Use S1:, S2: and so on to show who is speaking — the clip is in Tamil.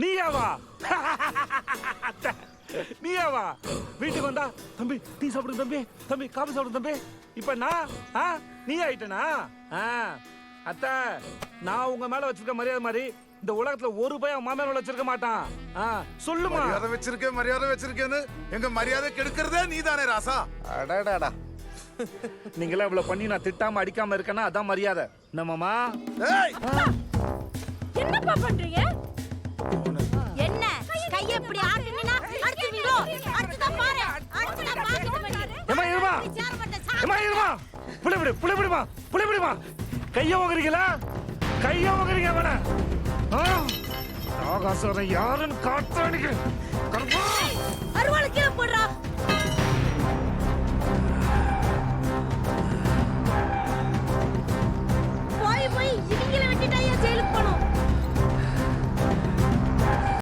S1: நீயாவா? நீயாவா? வீட்டுக்கு வந்தா தம்பி டீ சாப்பிடுங்க தம்பி, தம்பி காபி சாப்பிடுங்க தம்பி. இப்ப நான் நீ ஆயிட்டனா? அத்தை, நான் உங்க மேல வச்சிருக்க மரியாதை மாதிரி இந்த உலகத்துல ஒரு பையன் மாமேல வச்சிருக்க மாட்டான். சொல்லுமா?
S2: மரியாதை வச்சிருக்கேன்னு எங்க மரியாதை கெடுக்கிறதே நீதானே ராசா?
S3: அடடடா,
S1: நீங்களா இவ்வளவு பண்ணி நான் திட்டாம அடிக்காம இருக்கேன்னா அதான் மரியாதை. என்னமாமா?
S4: என்னப்பா பண்றீங்க? என்ன கைய இப்படி ஆட்டுனீனா அடிச்சுவீங்களோ? அடுத்துதான் பாரு, அடுத்துதான் பாக்குறேன்.
S1: ஏமா இருமா, புளி விடுமா. கைய வாங்குறீங்களா? கைய வாங்குறீங்க அவன. ஆகாசம் யாருன்னு காட்டுறானுங்க.
S4: அருவாளை கீழே போடுறா.